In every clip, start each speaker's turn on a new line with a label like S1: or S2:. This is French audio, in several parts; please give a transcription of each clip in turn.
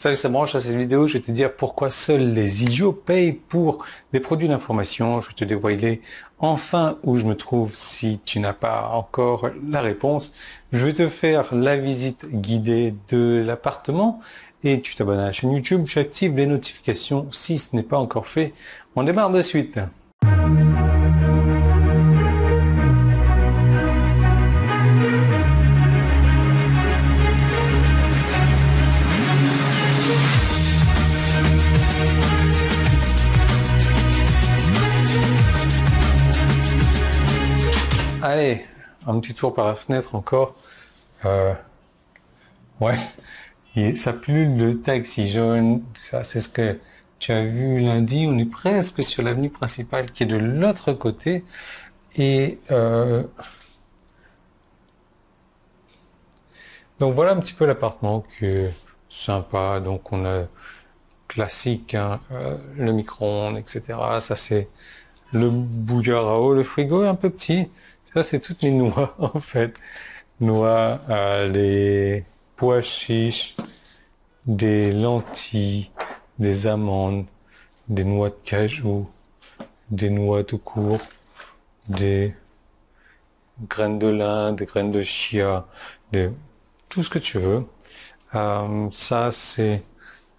S1: Salut, ça branche à cette vidéo, je vais te dire pourquoi seuls les idiots payent pour des produits d'information. Je vais te dévoiler enfin où je me trouve si tu n'as pas encore la réponse. Je vais te faire la visite guidée de l'appartement et tu t'abonnes à la chaîne YouTube, tu actives les notifications si ce n'est pas encore fait. On démarre de suite. Allez, un petit tour par la fenêtre encore. Ouais, et ça pullule le taxi jaune. Ça, c'est ce que tu as vu lundi. On est presque sur l'avenue principale qui est de l'autre côté. Et donc voilà un petit peu l'appartement qui est sympa. Donc on a classique, hein, le micro-ondes, etc. Ça c'est le bouilleur à eau. Le frigo est un peu petit. Ça, c'est toutes mes noix, en fait. Noix, les pois chiches, des lentilles, des amandes, des noix de cajou, des noix tout court, des graines de lin, des graines de chia, tout ce que tu veux. Ça, c'est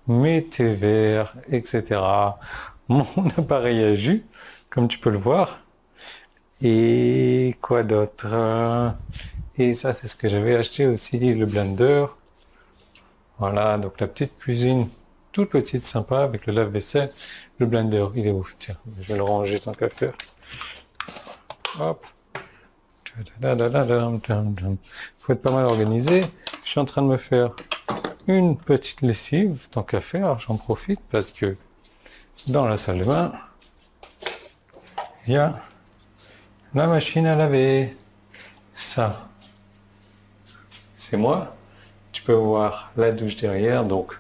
S1: mes thés verts, etc. Mon appareil à jus, comme tu peux le voir. Et quoi d'autre? Et ça, c'est ce que j'avais acheté aussi, le blender. Voilà, donc la petite cuisine, toute petite, sympa, avec le lave-vaisselle. Le blender, il est où? Tiens, je vais le ranger tant qu'à faire. Hop. Faut être pas mal organisé. Je suis en train de me faire une petite lessive, tant qu'à faire. J'en profite parce que dans la salle de bain, il y a la machine à laver. Ça, c'est moi. Tu peux voir la douche derrière, donc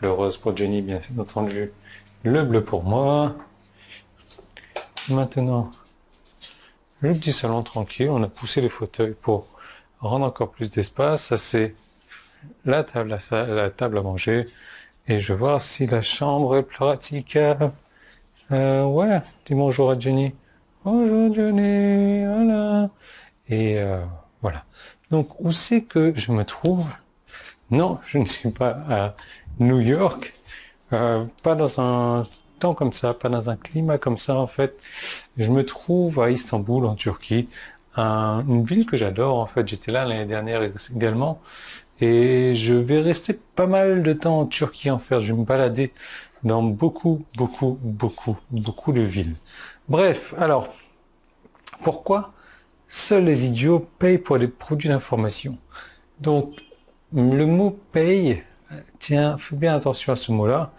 S1: le rose pour Jenny, bien entendu, le bleu pour moi. Maintenant, le petit salon tranquille. On a poussé les fauteuils pour rendre encore plus d'espace. Ça, c'est la table à manger. Et je vais voir si la chambre est praticable. Ouais, dis bonjour à Jenny. Bonjour Johnny, voilà. Et voilà. Donc, où c'est que je me trouve? Non, je ne suis pas à New York. Pas dans un temps comme ça, pas dans un climat comme ça, en fait. Je me trouve à Istanbul, en Turquie. Une ville que j'adore, en fait. J'étais là l'année dernière également. Et je vais rester pas mal de temps en Turquie, en fait. Je vais me balader dans beaucoup de villes. Bref, alors, pourquoi seuls les idiots payent pour des produits d'information? Donc, le mot paye, tiens, fais bien attention à ce mot-là,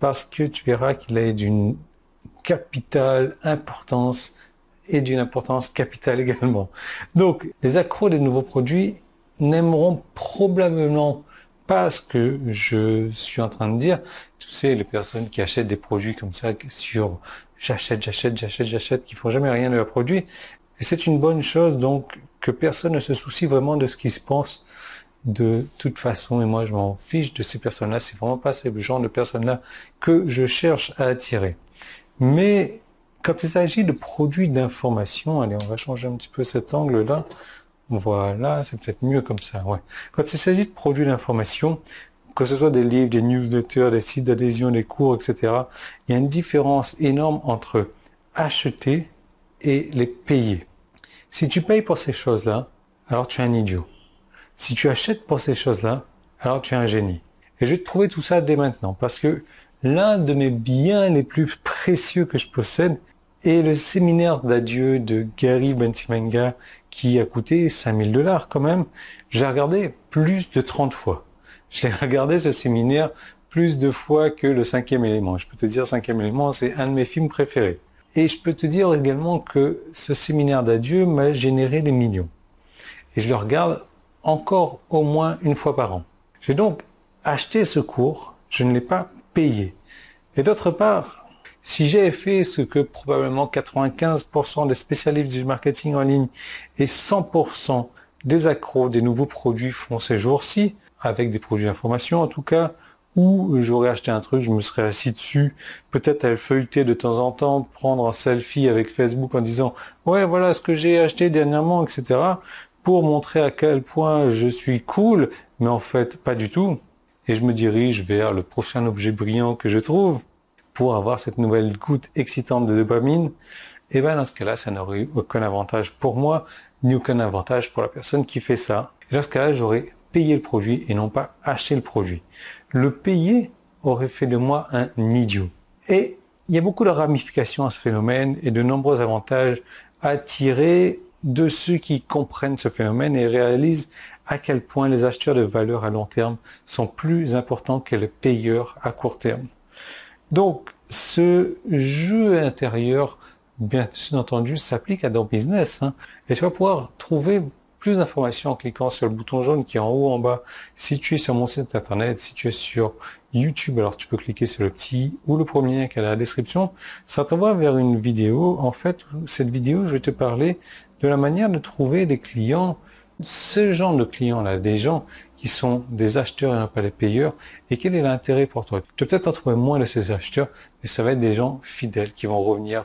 S1: parce que tu verras qu'il est d'une capitale importance et d'une importance capitale également. Donc, les accros des nouveaux produits n'aimeront probablement pas ce que je suis en train de dire. Tu sais, les personnes qui achètent des produits comme ça sur j'achète, qui font jamais rien de leurs produits. Et c'est une bonne chose, donc, que personne ne se soucie vraiment de ce qui se pense de toute façon. Et moi, je m'en fiche de ces personnes-là. C'est vraiment pas ce genre de personnes-là que je cherche à attirer. Mais, quand il s'agit de produits d'information, allez, on va changer un petit peu cet angle-là. Voilà, c'est peut-être mieux comme ça, ouais. Quand il s'agit de produits d'information, que ce soit des livres, des newsletters, des sites d'adhésion, des cours, etc., il y a une différence énorme entre acheter et les payer. Si tu payes pour ces choses-là, alors tu es un idiot. Si tu achètes pour ces choses-là, alors tu es un génie. Et je vais te prouver tout ça dès maintenant, parce que l'un de mes biens les plus précieux que je possède est le séminaire d'adieu de Gary Bensimanga, qui a coûté $5000 quand même. Je l'ai regardé plus de 30 fois. Je l'ai regardé, ce séminaire, plus de fois que le 5e élément. Je peux te dire, 5e élément, c'est un de mes films préférés. Et je peux te dire également que ce séminaire d'adieu m'a généré des millions. Et je le regarde encore au moins une fois par an. J'ai donc acheté ce cours, je ne l'ai pas payé. Et d'autre part, si j'ai fait ce que probablement 95% des spécialistes du marketing en ligne et 100% des accros des nouveaux produits font ces jours-ci, avec des produits d'information en tout cas, où j'aurais acheté un truc, je me serais assis dessus, peut-être à le feuilleter de temps en temps, prendre un selfie avec Facebook en disant ouais voilà ce que j'ai acheté dernièrement, etc. pour montrer à quel point je suis cool, mais en fait pas du tout. Et je me dirige vers le prochain objet brillant que je trouve pour avoir cette nouvelle goutte excitante de dopamine. Et bien dans ce cas-là, ça n'aurait eu aucun avantage pour moi, ni aucun avantage pour la personne qui fait ça. Et dans ce cas-là, j'aurais payé le produit et non pas acheté le produit. Le payer aurait fait de moi un idiot. Et il y a beaucoup de ramifications à ce phénomène et de nombreux avantages à tirer de ceux qui comprennent ce phénomène et réalisent à quel point les acheteurs de valeur à long terme sont plus importants que les payeurs à court terme. Donc, ce jeu intérieur, bien entendu, s'applique à ton business. Et tu vas pouvoir trouver plus d'informations en cliquant sur le bouton jaune qui est en haut en bas. Si tu es sur mon site internet, si tu es sur YouTube, alors tu peux cliquer sur le petit ou le premier lien qui est dans la description. Ça t'envoie vers une vidéo. En fait, cette vidéo, je vais te parler de la manière de trouver des clients, ce genre de clients-là, des gens qui sont des acheteurs et non pas des payeurs, et quel est l'intérêt pour toi. Tu vas peut-être en trouver moins de ces acheteurs, mais ça va être des gens fidèles qui vont revenir,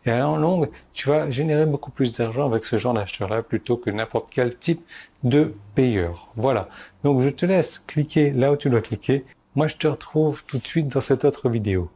S1: et à la longue, tu vas générer beaucoup plus d'argent avec ce genre d'acheteurs-là plutôt que n'importe quel type de payeur. Voilà. Donc je te laisse cliquer là où tu dois cliquer. Moi, je te retrouve tout de suite dans cette autre vidéo.